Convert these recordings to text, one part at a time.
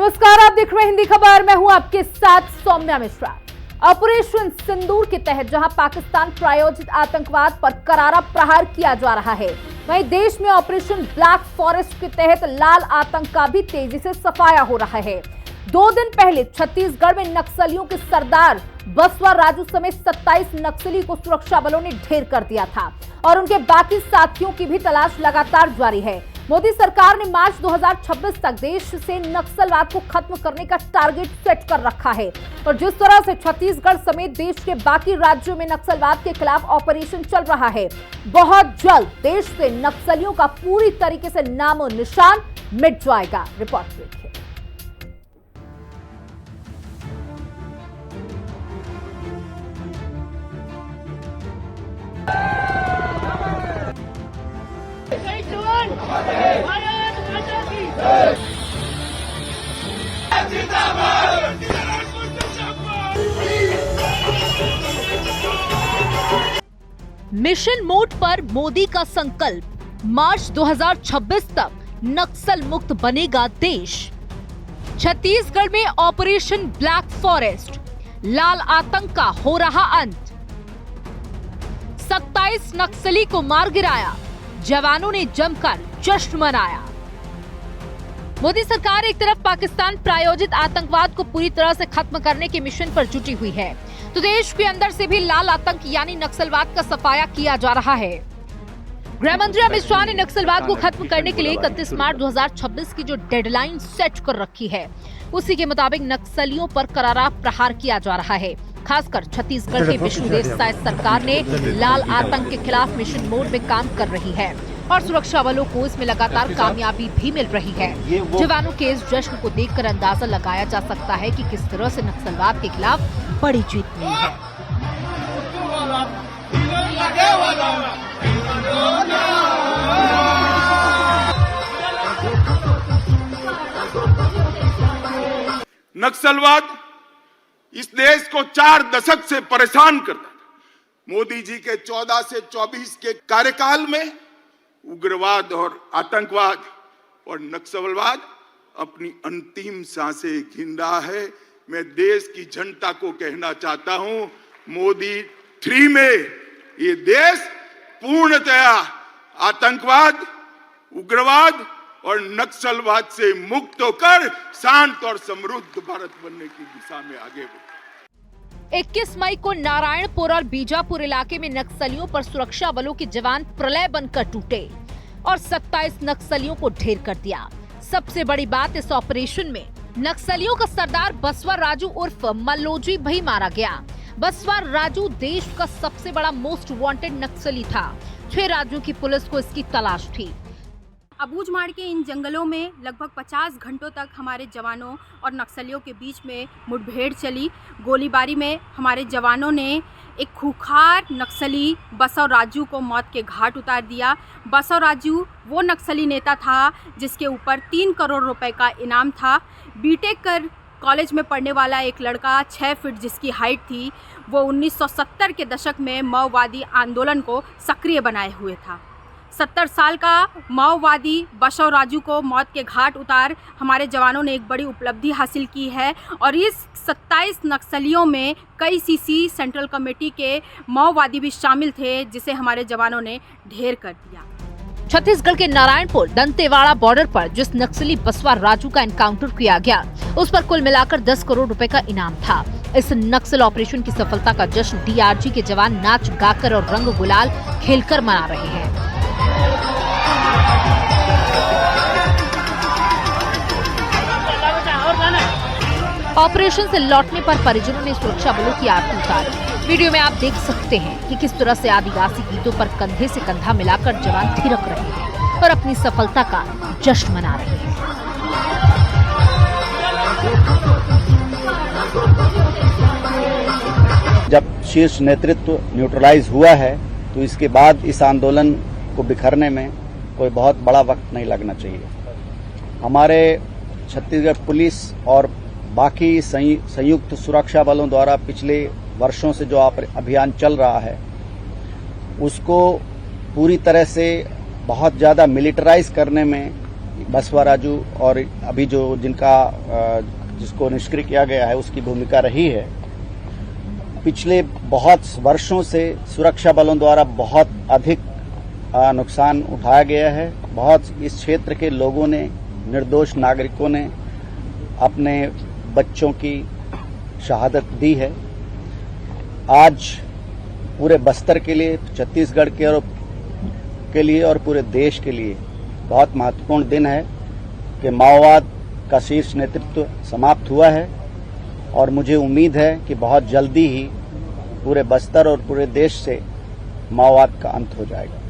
नमस्कार, आप देख रहे हैं हिंदी खबर। मैं हूं आपके साथ सौम्या मिश्रा। ऑपरेशन सिंदूर के तहत जहां पाकिस्तान प्रायोजित आतंकवाद पर करारा प्रहार किया जा रहा है, वहीं देश में ऑपरेशन ब्लैक फॉरेस्ट के तहत लाल आतंक का भी तेजी से सफाया हो रहा है। 2 दिन पहले छत्तीसगढ़ में नक्सलियों के सरदार बसवा राजू समेत 27 नक्सली को सुरक्षा बलों ने ढेर कर दिया था और उनके बाकी साथियों की भी तलाश लगातार जारी है। मोदी सरकार ने मार्च 2026 तक देश से नक्सलवाद को खत्म करने का टारगेट सेट कर रखा है और जिस तरह से छत्तीसगढ़ समेत देश के बाकी राज्यों में नक्सलवाद के खिलाफ ऑपरेशन चल रहा है, बहुत जल्द देश से नक्सलियों का पूरी तरीके से नामो निशान मिट जाएगा। रिपोर्ट देखिए। मिशन मोड पर मोदी का संकल्प, मार्च 2026 तक नक्सल मुक्त बनेगा देश। छत्तीसगढ़ में ऑपरेशन ब्लैक फॉरेस्ट, लाल आतंक का हो रहा अंत। 27 नक्सली को मार गिराया, जवानों ने जमकर जश्न मनाया। मोदी सरकार एक तरफ पाकिस्तान प्रायोजित आतंकवाद को पूरी तरह से खत्म करने के मिशन पर जुटी हुई है, तो देश के अंदर से भी लाल आतंक यानी नक्सलवाद का सफाया किया जा रहा है। गृह मंत्री अमित शाह ने नक्सलवाद को खत्म करने के लिए 31 मार्च 2026 की जो डेडलाइन सेट कर रखी है, उसी के मुताबिक नक्सलियों पर करारा प्रहार किया जा रहा है। खासकर छत्तीसगढ़ के विष्णुदेव साय सरकार ने लाल आतंक के खिलाफ मिशन मोड में काम कर रही है और सुरक्षा बलों को इसमें लगातार कामयाबी भी मिल रही है। जवानों के इस जश्न को देखकर अंदाजा लगाया जा सकता है कि किस तरह से नक्सलवाद के खिलाफ बड़ी जीत मिली है। नक्सलवाद इस देश को 4 दशक से परेशान करता था। मोदी जी के 14 से 24 के कार्यकाल में उग्रवाद और आतंकवाद और नक्सलवाद अपनी अंतिम सांसें गिन रहा है। मैं देश की जनता को कहना चाहता हूं, मोदी 3 में ये देश पूर्णतया आतंकवाद, उग्रवाद और नक्सलवाद से मुक्त होकर शांत और समृद्ध भारत बनने की दिशा में आगे बढ़े। 21 मई को नारायणपुर और बीजापुर इलाके में नक्सलियों पर सुरक्षा बलों के जवान प्रलय बनकर टूटे और 27 नक्सलियों को ढेर कर दिया। सबसे बड़ी बात, इस ऑपरेशन में नक्सलियों का सरदार बसवा राजू उर्फ मल्लोजी भी मारा गया। बसवा राजू देश का सबसे बड़ा मोस्ट वांटेड नक्सली था। 6 राज्यों की पुलिस को इसकी तलाश थी। अबूझमाड़ के इन जंगलों में लगभग 50 घंटों तक हमारे जवानों और नक्सलियों के बीच में मुठभेड़ चली। गोलीबारी में हमारे जवानों ने एक खूंखार नक्सली बसव राजू को मौत के घाट उतार दिया। बसव राजू वो नक्सली नेता था जिसके ऊपर 3 करोड़ रुपए का इनाम था। बीटेक कर कॉलेज में पढ़ने वाला एक लड़का 6 फीट जिसकी हाइट थी, वो 1970 के दशक में माओवादी आंदोलन को सक्रिय बनाए हुए था। 70 साल का माओवादी बसव राजू को मौत के घाट उतार हमारे जवानों ने एक बड़ी उपलब्धि हासिल की है और इस 27 नक्सलियों में कई सीसी सेंट्रल कमेटी के माओवादी भी शामिल थे, जिसे हमारे जवानों ने ढेर कर दिया। छत्तीसगढ़ के नारायणपुर दंतेवाड़ा बॉर्डर पर जिस नक्सली बसवा राजू का एनकाउंटर किया गया, उस पर कुल मिलाकर 10 करोड़ रुपए का इनाम था। इस नक्सल ऑपरेशन की सफलता का जश्न डीआरजी के जवान नाच गाकर और रंग गुलाल खेलकर मना रहे हैं। ऑपरेशन से लौटने पर परिजनों ने सुरक्षा बलों की आरती उतारी। वीडियो में आप देख सकते हैं कि किस तरह से आदिवासी गीतों पर कंधे से कंधा मिलाकर जवान थिरक रहे हैं और अपनी सफलता का जश्न मना रहे हैं। जब शीर्ष नेतृत्व न्यूट्रलाइज हुआ है, तो इसके बाद इस आंदोलन को बिखरने में कोई बहुत बड़ा वक्त नहीं लगना चाहिए। हमारे छत्तीसगढ़ पुलिस और बाकी संयुक्त सुरक्षा बलों द्वारा पिछले वर्षों से जो अभियान चल रहा है, उसको पूरी तरह से बहुत ज़्यादा मिलिटराइज करने में बसवा राजू और अभी जो जिसको निष्क्रिय किया गया है उसकी भूमिका रही है। पिछले बहुत वर्षों से सुरक्षा बलों द्वारा बहुत अधिक नुकसान उठाया गया है। बहुत इस क्षेत्र के लोगों ने, निर्दोष नागरिकों ने अपने बच्चों की शहादत दी है। आज पूरे बस्तर के लिए, छत्तीसगढ़ के लिए और पूरे देश के लिए बहुत महत्वपूर्ण दिन है कि माओवाद का शीर्ष नेतृत्व समाप्त हुआ है और मुझे उम्मीद है कि बहुत जल्दी ही पूरे बस्तर और पूरे देश से माओवाद का अंत हो जाएगा।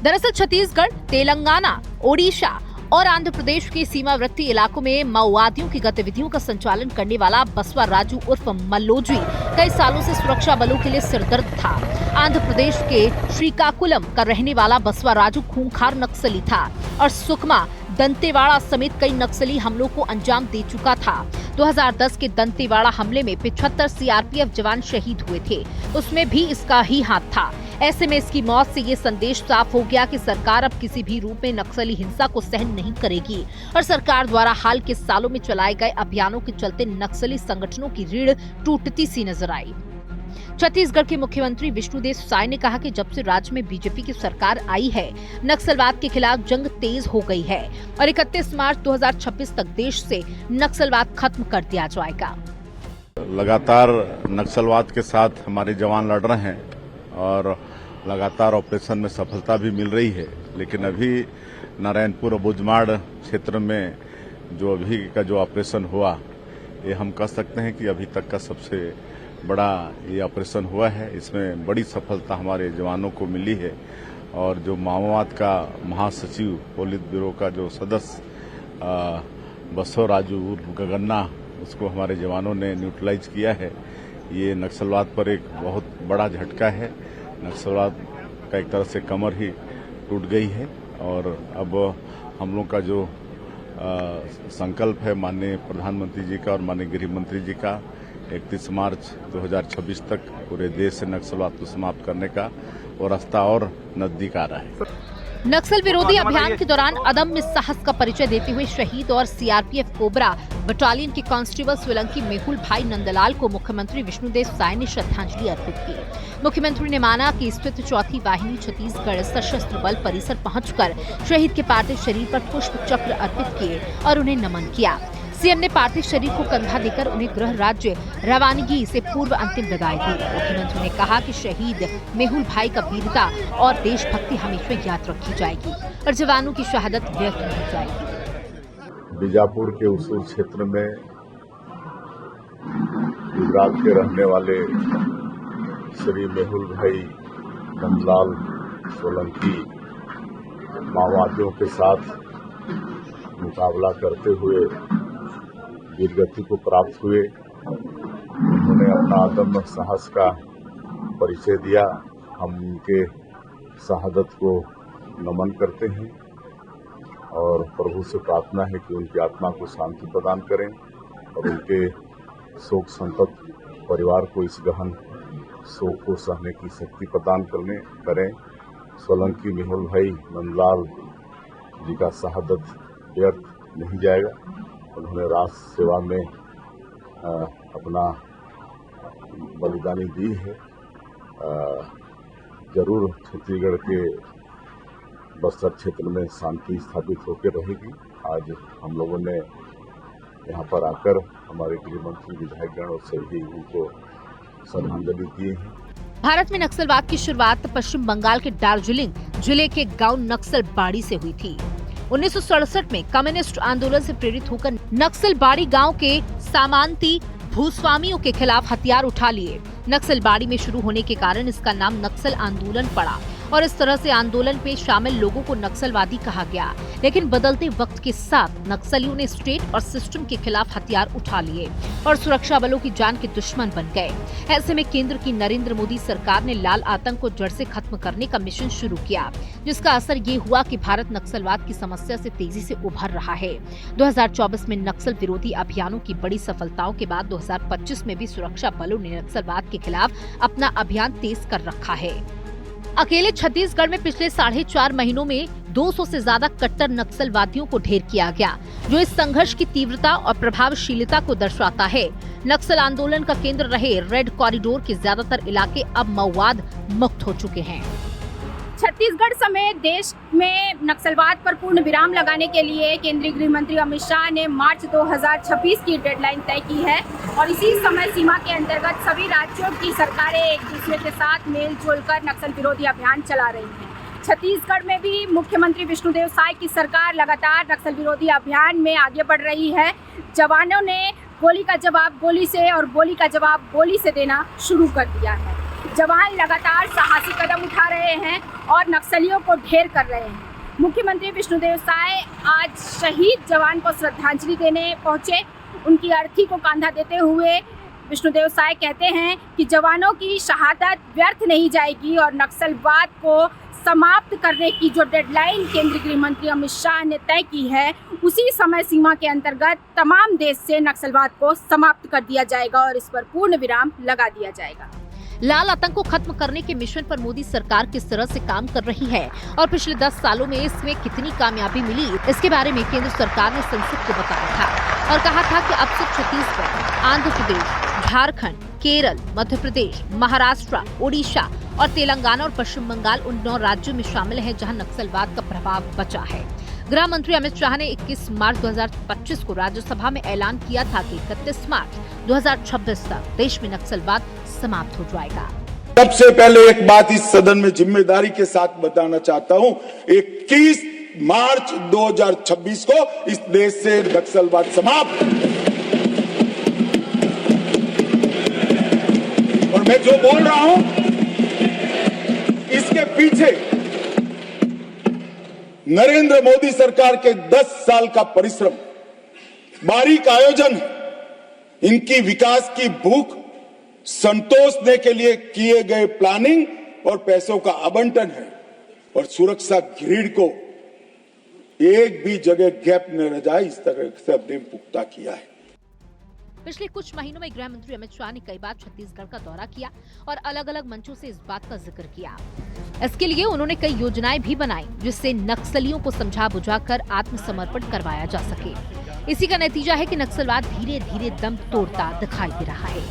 दरअसल छत्तीसगढ़, तेलंगाना, ओडिशा और आंध्र प्रदेश के सीमावर्ती इलाकों में माओवादियों की गतिविधियों का संचालन करने वाला बसवा राजू उर्फ मल्लोजी कई सालों से सुरक्षा बलों के लिए सिरदर्द था। आंध्र प्रदेश के श्रीकाकुलम का रहने वाला बसवा राजू खूंखार नक्सली था और सुकमा, दंतेवाड़ा समेत कई नक्सली हमलों को अंजाम दे चुका था। 2010 के दंतेवाड़ा हमले में 75 सीआरपीएफ जवान शहीद हुए थे, उसमें भी इसका ही हाथ था। ऐसे में इसकी मौत से ये संदेश साफ हो गया कि सरकार अब किसी भी रूप में नक्सली हिंसा को सहन नहीं करेगी और सरकार द्वारा हाल के सालों में चलाए गए अभियानों के चलते नक्सली संगठनों की रीढ़ टूटती सी नजर आई। छत्तीसगढ़ के मुख्यमंत्री विष्णुदेव साय ने कहा कि जब से राज्य में बीजेपी की सरकार आई है, नक्सलवाद के खिलाफ जंग तेज हो गई है और 31 मार्च 2026 तक देश से नक्सलवाद खत्म कर दिया जाएगा। लगातार नक्सलवाद के साथ हमारे जवान लड़ रहे हैं और लगातार ऑपरेशन में सफलता भी मिल रही है, लेकिन अभी नारायणपुर और बुजमाड़ क्षेत्र में जो अभी का जो ऑपरेशन हुआ, ये हम कह सकते हैं कि अभी तक का सबसे बड़ा ये ऑपरेशन हुआ है। इसमें बड़ी सफलता हमारे जवानों को मिली है और जो माओवाद का महासचिव, पोलित ब्यूरो का जो सदस्य बसवा राजू उर्फ गगन्ना, उसको हमारे जवानों ने न्यूट्रलाइज किया है। ये नक्सलवाद पर एक बहुत बड़ा झटका है। नक्सलवाद का एक तरह से कमर ही टूट गई है और अब हम लोग का जो संकल्प है माननीय प्रधानमंत्री जी का और माननीय गृह मंत्री जी का, 31 मार्च 2026 तक पूरे देश से नक्सलवाद को समाप्त करने का वो रास्ता और नजदीक आ रहा है। नक्सल विरोधी अभियान के दौरान अदम्य साहस का परिचय देते हुए शहीद और सीआरपीएफ कोबरा बटालियन के कांस्टेबल सोलंकी मेहुल भाई नंदलाल को मुख्यमंत्री विष्णुदेव साय ने श्रद्धांजलि अर्पित की। मुख्यमंत्री ने माना कि स्थित चौथी वाहिनी छत्तीसगढ़ सशस्त्र बल परिसर पहुंचकर शहीद के पार्थिव शरीर पर पुष्प चक्र अर्पित किए और उन्हें नमन किया। सीएम ने पार्थिव शरीर को कंधा देकर उन्हें गृह राज्य रवानगी से पूर्व अंतिम विदाई दी। मुख्यमंत्री ने कहा कि शहीद मेहुल भाई का वीरता और देशभक्ति हमेशा याद रखी जाएगी और जवानों की शहादत व्यर्थ नहीं जाएगी। बीजापुर के उसूर क्षेत्र में गुजरात के रहने वाले श्री मेहुल भाई नंदलाल सोलंकी माओवादियों के साथ मुकाबला करते हुए वीरगति को प्राप्त हुए। उन्होंने अपना अदम्य साहस का परिचय दिया। हम उनके शहादत को नमन करते हैं और प्रभु से प्रार्थना है कि उनकी आत्मा को शांति प्रदान करें और उनके शोक संतप्त परिवार को इस गहन शोक को सहने की शक्ति प्रदान करें। सोलंकी मेहुल भाई नंदलाल जी का शहादत व्यर्थ नहीं जाएगा। उन्होंने राष्ट्र सेवा में अपना बलिदानी दी है। जरूर छत्तीसगढ़ के बस्तर क्षेत्र में शांति स्थापित होकर रहेगी। आज हम लोगों ने यहाँ पर आकर हमारे गृह मंत्री, विधायकगण और सभी उनको श्रद्धांजलि दी है। भारत में नक्सलवाद की शुरुआत पश्चिम बंगाल के दार्जिलिंग जिले के गांव नक्सल बाड़ी से हुई थी। 1967 में कम्युनिस्ट आंदोलन से प्रेरित होकर नक्सलबाड़ी गांव के सामांती भूस्वामियों के खिलाफ हथियार उठा लिए। नक्सलबाड़ी में शुरू होने के कारण इसका नाम नक्सल आंदोलन पड़ा और इस तरह से आंदोलन में शामिल लोगों को नक्सलवादी कहा गया। लेकिन बदलते वक्त के साथ नक्सलियों ने स्टेट और सिस्टम के खिलाफ हथियार उठा लिए और सुरक्षा बलों की जान के दुश्मन बन गए। ऐसे में केंद्र की नरेंद्र मोदी सरकार ने लाल आतंक को जड़ से खत्म करने का मिशन शुरू किया, जिसका असर ये हुआ कि भारत नक्सलवाद की समस्या से तेजी से उभर रहा है। 2024 में नक्सल विरोधी अभियानों की बड़ी सफलताओं के बाद 2025 में भी सुरक्षा बलों ने नक्सलवाद के खिलाफ अपना अभियान तेज कर रखा है। अकेले छत्तीसगढ़ में पिछले 4.5 महीनों में 200 से ज्यादा कट्टर नक्सलवादियों को ढेर किया गया, जो इस संघर्ष की तीव्रता और प्रभावशीलता को दर्शाता है। नक्सल आंदोलन का केंद्र रहे रेड कॉरिडोर के ज्यादातर इलाके अब माओवाद मुक्त हो चुके हैं। छत्तीसगढ़ समेत देश में नक्सलवाद पर पूर्ण विराम लगाने के लिए केंद्रीय गृह मंत्री अमित शाह ने मार्च 2026 की डेडलाइन तय की है और इसी समय सीमा के अंतर्गत सभी राज्यों की सरकारें एक दूसरे के साथ मेलजोल कर नक्सल विरोधी अभियान चला रही हैं। छत्तीसगढ़ में भी मुख्यमंत्री विष्णुदेव साय की सरकार लगातार नक्सल विरोधी अभियान में आगे बढ़ रही है। जवानों ने गोली का जवाब गोली से और गोली का जवाब गोली से देना शुरू कर दिया है। जवान लगातार साहसी कदम उठा रहे हैं और नक्सलियों को ढेर कर रहे हैं। मुख्यमंत्री विष्णुदेव साय आज शहीद जवान को श्रद्धांजलि देने पहुंचे। उनकी अर्थी को कंधा देते हुए विष्णुदेव साय कहते हैं कि जवानों की शहादत व्यर्थ नहीं जाएगी और नक्सलवाद को समाप्त करने की जो डेडलाइन केंद्रीय गृह मंत्री अमित शाह ने तय की है, उसी समय सीमा के अंतर्गत तमाम देश से नक्सलवाद को समाप्त कर दिया जाएगा और इस पर पूर्ण विराम लगा दिया जाएगा। लाल आतंक को खत्म करने के मिशन पर मोदी सरकार किस तरह से काम कर रही है और पिछले 10 सालों में इसमें कितनी कामयाबी मिली, इसके बारे में केंद्र सरकार ने संसद को बताया था और कहा था कि अब से छत्तीसगढ़, आंध्र प्रदेश, झारखंड, केरल, मध्य प्रदेश, महाराष्ट्र, ओडिशा और तेलंगाना और पश्चिम बंगाल उन 9 राज्यों में शामिल है जहां नक्सलवाद का प्रभाव बचा है। गृह मंत्री अमित शाह ने 21 मार्च 2025 को राज्यसभा में ऐलान किया था कि 31 मार्च 2026 तक देश में नक्सलवाद समाप्त हो जाएगा। सबसे पहले एक बात इस सदन में जिम्मेदारी के साथ बताना चाहता हूं, 21 मार्च 2026 को इस देश से नक्सलवाद समाप्त। और मैं जो बोल रहा हूं इसके पीछे नरेंद्र मोदी सरकार के 10 साल का परिश्रम, बारीक आयोजन, इनकी विकास की भूख संतोषने के लिए किए गए प्लानिंग और पैसों का आवंटन है और सुरक्षा ग्रिड को एक भी जगह गैप न रह जाए, इस तरह से हमने पुख्ता किया है। पिछले कुछ महीनों में गृह मंत्री अमित शाह ने कई बार छत्तीसगढ़ का दौरा किया और अलग अलग मंचों से इस बात का जिक्र किया। इसके लिए उन्होंने कई योजनाएं भी बनाई जिससे नक्सलियों को समझा बुझाकर आत्मसमर्पण करवाया जा सके। इसी का नतीजा है कि नक्सलवाद धीरे धीरे दम तोड़ता दिखाई दे रहा है।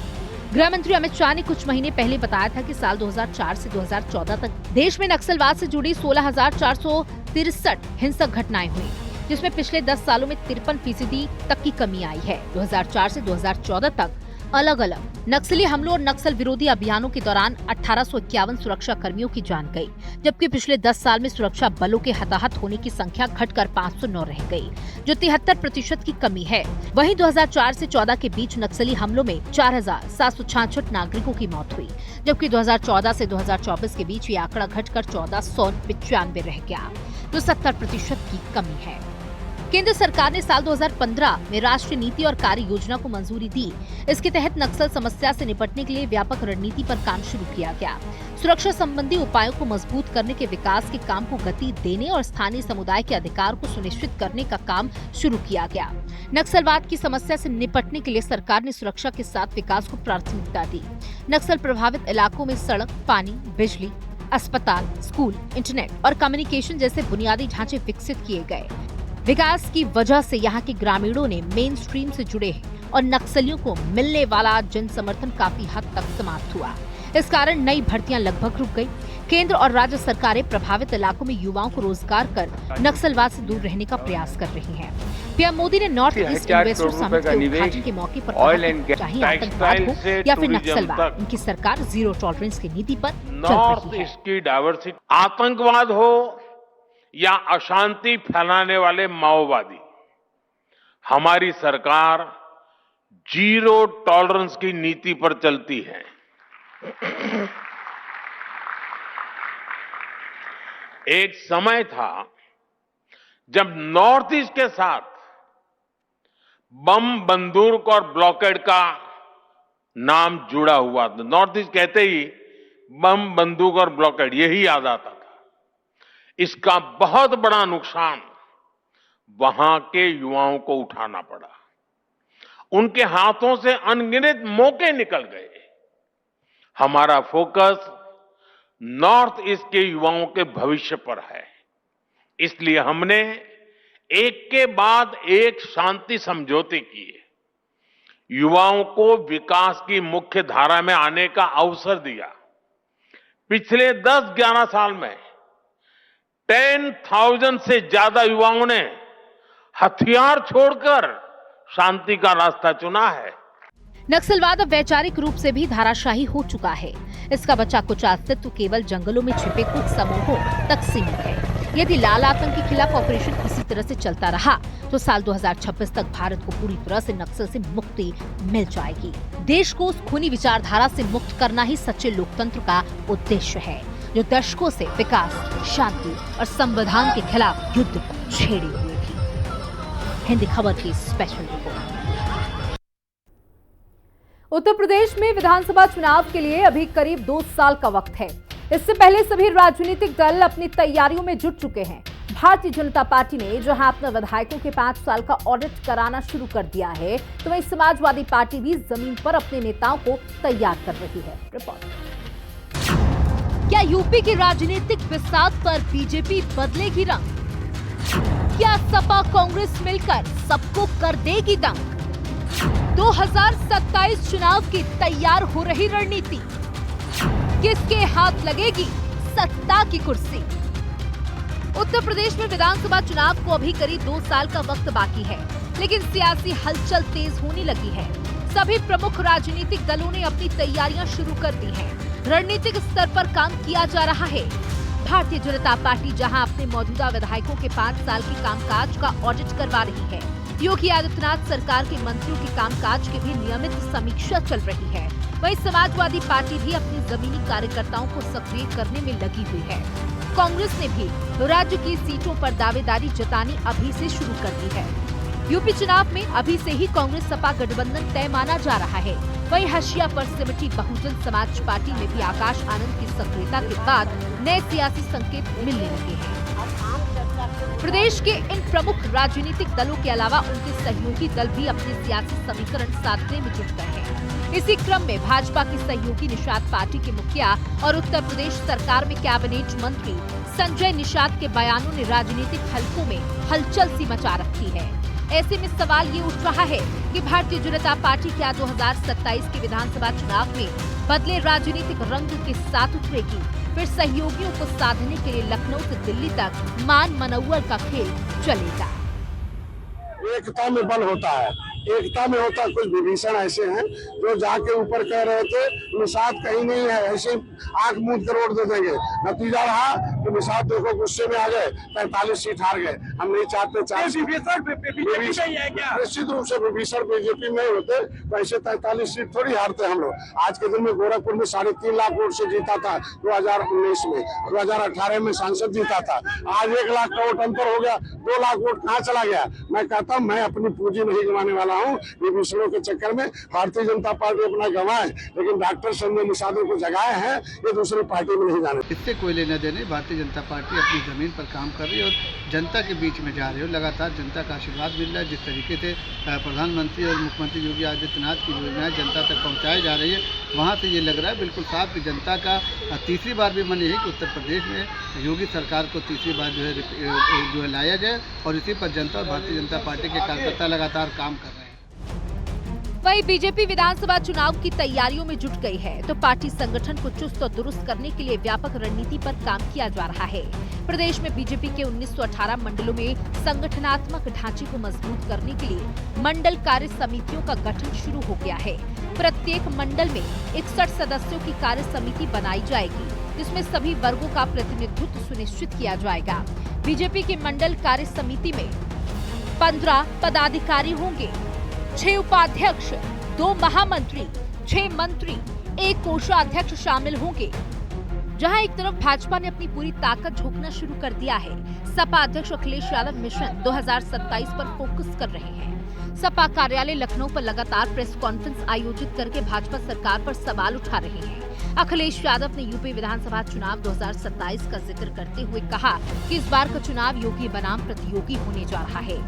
गृह मंत्री अमित शाह ने कुछ महीने पहले बताया था कि साल 2004 से 2014 तक देश में नक्सलवाद से जुड़ी 16,463 हिंसक घटनाएं हुई, जिसमें पिछले 10 सालों में 53% तक की कमी आई है। 2004 से 2014 तक अलग अलग नक्सली हमलों और नक्सल विरोधी अभियानों के दौरान 1851 सुरक्षा कर्मियों की जान गई, जबकि पिछले 10 साल में सुरक्षा बलों के हताहत होने की संख्या घटकर 509 रह गई, जो 73% की कमी है। वहीं 2004 से 14 के बीच नक्सली हमलों में 4,766 नागरिकों की मौत हुई, जबकि 2014 से 2024 के बीच ये आंकड़ा घटकर 1495 रह गया, जो 70% की कमी है। केंद्र सरकार ने साल 2015 में राष्ट्रीय नीति और कार्य योजना को मंजूरी दी। इसके तहत नक्सल समस्या से निपटने के लिए व्यापक रणनीति पर काम शुरू किया गया। सुरक्षा संबंधी उपायों को मजबूत करने के विकास के काम को गति देने और स्थानीय समुदाय के अधिकार को सुनिश्चित करने का काम शुरू किया गया। नक्सलवाद की समस्या से निपटने के लिए सरकार ने सुरक्षा के साथ विकास को प्राथमिकता दी। नक्सल प्रभावित इलाकों में सड़क, पानी, बिजली, अस्पताल, स्कूल, इंटरनेट और कम्युनिकेशन जैसे बुनियादी ढांचे विकसित किए गए। विकास की वजह से यहाँ के ग्रामीणों ने मेन स्ट्रीम से जुड़े हैं और नक्सलियों को मिलने वाला जन समर्थन काफी हद तक समाप्त हुआ। इस कारण नई भर्तियां लगभग रुक गई। केंद्र और राज्य सरकारें प्रभावित इलाकों में युवाओं को रोजगार कर नक्सलवाद से दूर रहने का प्रयास कर रही हैं। पीएम मोदी ने नॉर्थ ईस्ट इन्वेस्टर समिट के उद्घाटन के मौके पर कहा, चाहे आतंकवाद हो या फिर नक्सलवाद, उनकी सरकार जीरो टॉलरेंस की नीति पर चल रही है। आतंकवाद हो या अशांति फैलाने वाले माओवादी, हमारी सरकार जीरो टॉलरेंस की नीति पर चलती है। एक समय था जब नॉर्थ ईस्ट के साथ बम, बंदूक और ब्लॉकेड का नाम जुड़ा हुआ था। नॉर्थ ईस्ट कहते ही बम, बंदूक और ब्लॉकेड यही याद आता था। इसका बहुत बड़ा नुकसान वहां के युवाओं को उठाना पड़ा। उनके हाथों से अनगिनत मौके निकल गए। हमारा फोकस नॉर्थ ईस्ट के युवाओं के भविष्य पर है। इसलिए हमने एक के बाद एक शांति समझौते किए, युवाओं को विकास की मुख्य धारा में आने का अवसर दिया। पिछले 10-11 साल में 10,000 से ज्यादा युवाओं ने हथियार छोड़कर शांति का रास्ता चुना है। नक्सलवाद अब वैचारिक रूप से भी धाराशाही हो चुका है। इसका बचा कुचा अस्तित्व केवल जंगलों में छिपे कुछ समूहों तक सीमित है। यदि लाल आतंक के खिलाफ ऑपरेशन इसी तरह से चलता रहा तो साल 2026 तक भारत को पूरी तरह से नक्सल से मुक्ति मिल जाएगी। देश को उस खूनी विचारधारा से मुक्त करना ही सच्चे लोकतंत्र का उद्देश्य है, जो दशकों से विकास, शांति और संविधान के खिलाफ युद्ध छेड़े हुए थी। हिंदी खबर की स्पेशल रिपोर्ट। उत्तर प्रदेश में विधानसभा चुनाव के लिए अभी करीब 2 साल का वक्त है। इससे पहले सभी राजनीतिक दल अपनी तैयारियों में जुट चुके हैं। भारतीय जनता पार्टी ने जहां अपने विधायकों के 5 साल का ऑडिट कराना शुरू कर दिया है, तो वहीं समाजवादी पार्टी भी जमीन पर अपने नेताओं को तैयार कर रही है। रिपोर्ट। क्या यूपी की राजनीतिक बिसात पर बीजेपी बदलेगी रंग? क्या सपा कांग्रेस मिलकर सबको कर देगी दंग? 2027 चुनाव की तैयार हो रही रणनीति, किसके हाथ लगेगी सत्ता की कुर्सी? उत्तर प्रदेश में विधानसभा चुनाव को अभी करीब 2 साल का वक्त बाकी है, लेकिन सियासी हलचल तेज होने लगी है। सभी प्रमुख राजनीतिक दलों ने अपनी तैयारियां शुरू कर दी हैं। रणनीतिक स्तर पर काम किया जा रहा है। भारतीय जनता पार्टी जहां अपने मौजूदा विधायकों के 5 साल के कामकाज का ऑडिट करवा रही है, योगी आदित्यनाथ सरकार के मंत्रियों के कामकाज की भी नियमित समीक्षा चल रही है, वहीं समाजवादी पार्टी भी अपनी जमीनी कार्यकर्ताओं को सक्रिय करने में लगी हुई है। कांग्रेस ने भी राज्य की सीटों पर दावेदारी जतानी अभी से शुरू कर दी है। यूपी चुनाव में अभी से ही कांग्रेस सपा गठबंधन तय माना जा रहा है। वहीं हशिया पर सिमटी बहुजन समाज पार्टी में भी आकाश आनंद की सक्रियता के बाद नए सियासी संकेत मिलने लगे हैं। प्रदेश के इन प्रमुख राजनीतिक दलों के अलावा उनके सहयोगी दल भी अपने सियासी समीकरण साधने में जुट गए हैं। इसी क्रम में भाजपा की सहयोगी निषाद पार्टी के मुखिया और उत्तर प्रदेश सरकार में कैबिनेट मंत्री संजय निषाद के बयानों ने राजनीतिक हलकों में हलचल सी मचा रखी है। ऐसे में सवाल ये उठ रहा है कि भारतीय जनता पार्टी क्या 2027 के विधानसभा चुनाव में बदले राजनीतिक रंग के साथ उतरेगी? फिर सहयोगियों को साधने के लिए लखनऊ से दिल्ली तक मान मनौवल का खेल चलेगा। एकता में बल होता है, एकता में होता। कुछ विभीषण ऐसे हैं जो जाके ऊपर कह रहे थे निषाद कहीं नहीं है, ऐसे आंख मूंद कर वोट दे देंगे। नतीजा रहा कि निषाद देखो गुस्से में आ गए, 45 सीट हार गए। हम नहीं चाहते निश्चित रूप से विभीषण बीजेपी में होते तो ऐसे 43 सीट थोड़ी हारते हम लोग। आज के दिन में गोरखपुर में 3.5 लाख वोट से जीता था 2019 में, 2018 में सांसद जीता था। आज 1 लाख का वोट अंतर हो गया, 2 लाख वोट कहाँ चला गया? मैं कहता हूँ मैं अपनी पूंजी नहीं गंवाने वाला हूँ विभीषणों के चक्कर में। भारतीय जनता पार्टी अपना गंवाए, लेकिन डॉक्टर संजय निषादों को जगाए हैं, ये दूसरी पार्टी में नहीं जाने। इससे कोई लेना देने। भारतीय जनता पार्टी अपनी जमीन पर काम कर रही है और जनता के बीच में जा रही है। लगातार जनता का आशीर्वाद मिल रहा है। जिस तरीके से प्रधानमंत्री और मुख्यमंत्री योगी आदित्यनाथ की योजनाएं जनता तक पहुँचाई जा रही है, वहाँ से ये लग रहा है बिल्कुल साफ कि जनता का तीसरी बार भी मन यही कि उत्तर प्रदेश में योगी सरकार को तीसरी बार जो है लाया जाए, और इसी पर जनता और भारतीय जनता पार्टी के कार्यकर्ता लगातार काम कर रहे हैं। वहीं बीजेपी विधानसभा चुनाव की तैयारियों में जुट गई है, तो पार्टी संगठन को चुस्त और दुरुस्त करने के लिए व्यापक रणनीति पर काम किया जा रहा है। प्रदेश में बीजेपी के 1918 मंडलों में संगठनात्मक ढांचे को मजबूत करने के लिए मंडल कार्य समितियों का गठन शुरू हो गया है। प्रत्येक मंडल में 61 सदस्यों की कार्य समिति बनाई जाएगी, जिसमें सभी वर्गों का प्रतिनिधित्व सुनिश्चित किया जाएगा। बीजेपी की मंडल कार्य समिति में 15 पदाधिकारी होंगे, 6 उपाध्यक्ष, 2 महामंत्री, 6 मंत्री, 1 कोषाध्यक्ष शामिल होंगे। जहां एक तरफ भाजपा ने अपनी पूरी ताकत झोंकना शुरू कर दिया है, सपा अध्यक्ष अखिलेश यादव मिशन 2027 पर फोकस कर रहे हैं। सपा कार्यालय लखनऊ पर लगातार प्रेस कॉन्फ्रेंस आयोजित करके भाजपा सरकार पर सवाल उठा रहे हैं। अखिलेश यादव ने यूपी विधानसभा चुनाव 2027 का जिक्र करते हुए कहा कि इस बार का चुनाव योगी बनाम प्रतियोगी होने जा रहा है।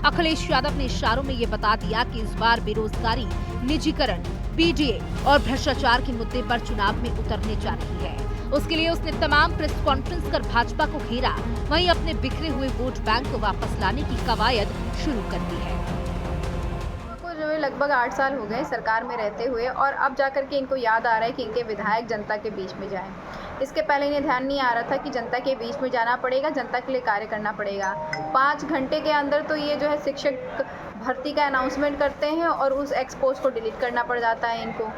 अखिलेश यादव ने इशारों में ये बता दिया कि इस बार बेरोजगारी, निजीकरण, पीडीए और भ्रष्टाचार के मुद्दे पर चुनाव में उतरने जा रही है। उसके लिए उसने तमाम प्रेस कॉन्फ्रेंस कर भाजपा को घेरा। वहीं अपने बिखरे हुए वोट बैंक को वापस लाने की कवायद शुरू कर दी है। जो है लगभग 8 साल हो गए सरकार में रहते हुए, और अब जाकर के इनको याद आ रहा है कि इनके विधायक जनता के बीच में जाएं। इसके पहले इन्हें ध्यान नहीं आ रहा था कि जनता के बीच में जाना पड़ेगा, जनता के लिए कार्य करना पड़ेगा। 5 घंटे के अंदर तो ये जो है शिक्षक भर्ती का अनाउंसमेंट करते हैं और उस एक्सपोज को डिलीट करना पड़ जाता है इनको।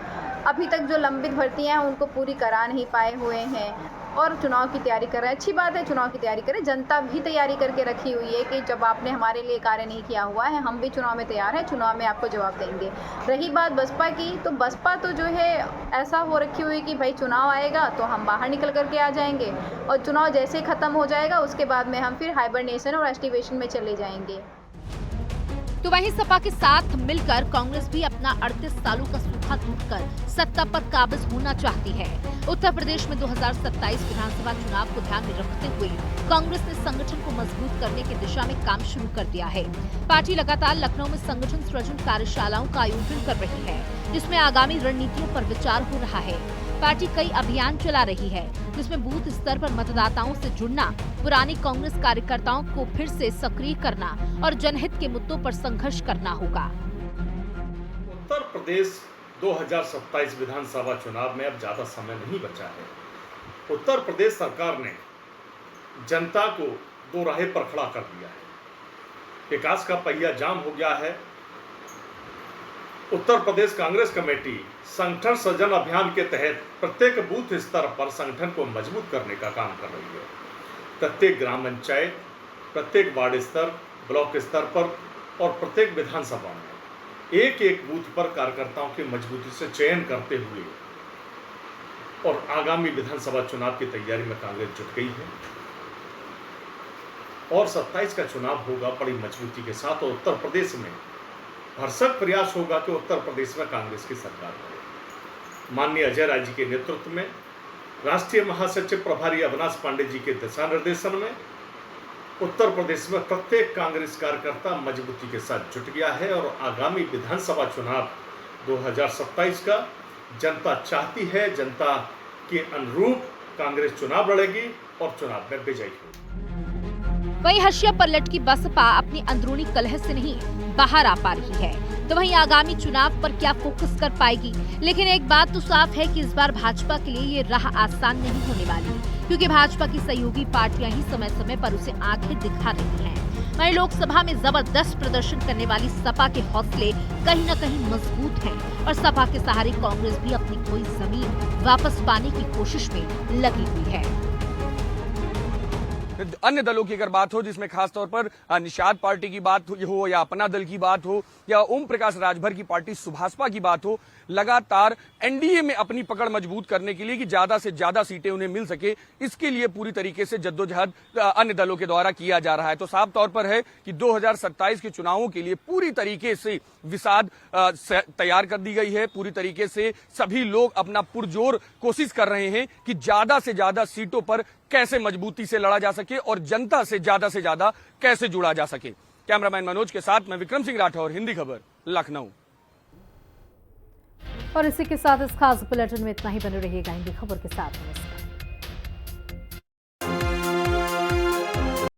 अभी तक जो लंबित भर्तियां हैं उनको पूरी करा नहीं पाए हुए हैं और चुनाव की तैयारी कर रहे हैं। अच्छी बात है, चुनाव की तैयारी करें। जनता भी तैयारी करके रखी हुई है कि जब आपने हमारे लिए कार्य नहीं किया हुआ है, हम भी चुनाव में तैयार हैं, चुनाव में आपको जवाब देंगे। रही बात बसपा की, तो बसपा तो जो है ऐसा हो रखी हुई कि भाई चुनाव आएगा तो हम बाहर निकल करके आ जाएंगे और चुनाव जैसे ही ख़त्म हो जाएगा उसके बाद में हम फिर हाइबरनेशन और एक्टिवेशन में चले जाएंगे। तो वहीं सपा के साथ मिलकर कांग्रेस भी अपना 38 सालों का सूखा दूधकर सत्ता पर काबिज होना चाहती है। उत्तर प्रदेश में 2027 विधानसभा चुनाव को ध्यान में रखते हुए कांग्रेस ने संगठन को मजबूत करने की दिशा में काम शुरू कर दिया है। पार्टी लगातार लखनऊ में संगठन सृजन कार्यशालाओं का आयोजन कर रही है, जिसमें आगामी रणनीतियों पर विचार हो रहा है। पार्टी कई अभियान चला रही है, जिसमें बूथ स्तर पर मतदाताओं से जुड़ना, पुराने कांग्रेस कार्यकर्ताओं को फिर से सक्रिय करना और जनहित के मुद्दों पर संघर्ष करना होगा। उत्तर प्रदेश 2027 विधानसभा चुनाव में अब ज्यादा समय नहीं बचा है। उत्तर प्रदेश सरकार ने जनता को दो राहे पर खड़ा कर दिया है। विकास का पहिया जाम हो गया है। उत्तर प्रदेश कांग्रेस कमेटी संगठन सृजन अभियान के तहत प्रत्येक बूथ स्तर पर संगठन को मजबूत करने का काम कर रही है। प्रत्येक ग्राम पंचायत, प्रत्येक वार्ड स्तर, ब्लॉक स्तर पर और प्रत्येक विधानसभा में एक एक बूथ पर कार्यकर्ताओं की मजबूती से चयन करते हुए और आगामी विधानसभा चुनाव की तैयारी में कांग्रेस जुट गई है और 27 का चुनाव होगा बड़ी मजबूती के साथ। और उत्तर प्रदेश में भरसक प्रयास होगा कि उत्तर प्रदेश में कांग्रेस की सरकार बने। माननीय अजय राय जी के नेतृत्व में राष्ट्रीय महासचिव प्रभारी अविनाश पांडे जी के दिशा निर्देशन में उत्तर प्रदेश में प्रत्येक कांग्रेस कार्यकर्ता मजबूती के साथ जुट गया है और आगामी विधानसभा चुनाव 2027 का जनता चाहती है। जनता के अनुरूप कांग्रेस चुनाव लड़ेगी और चुनाव में विजयी होगी। वहीं हशिया पर लटकी बसपा अपनी अंदरूनी कलह से नहीं बाहर आ पा रही है, तो वहीं आगामी चुनाव पर क्या फोकस कर पाएगी। लेकिन एक बात तो साफ है कि इस बार भाजपा के लिए ये राह आसान नहीं होने वाली, क्योंकि भाजपा की सहयोगी पार्टियां ही समय समय पर उसे आंखें दिखा रही हैं। वहीं लोकसभा में जबरदस्त प्रदर्शन करने वाली सपा के हौसले कहीं न कहीं मजबूत हैं और सपा के सहारे कांग्रेस भी अपनी कोई जमीन वापस पाने की कोशिश में लगी हुई है। अन्य दलों की अगर बात हो, जिसमें खासतौर पर निषाद पार्टी की बात हो या अपना दल की बात हो या ओम प्रकाश राजभर की पार्टी सुभाषपा की बात हो, लगातार एनडीए में अपनी पकड़ मजबूत करने के लिए कि ज्यादा से ज्यादा सीटें उन्हें मिल सके, इसके लिए पूरी तरीके से जद्दोजहद अन्य दलों के द्वारा किया जा रहा है। तो साफ तौर पर है कि 2027 के चुनावों के लिए पूरी तरीके से विसाध तैयार कर दी गई है। पूरी तरीके से सभी लोग अपना पुरजोर कोशिश कर रहे हैं कि ज्यादा से ज्यादा सीटों पर कैसे मजबूती से लड़ा जा सके और जनता से ज्यादा कैसे जुड़ा जा सके। कैमरामैन मनोज के साथ मैं विक्रम सिंह राठौर, हिंदी खबर, लखनऊ। और इसी के साथ इस खास बुलेटिन में इतना ही। बने रहिएगा हिंदी खबर के साथ। नमस्कार।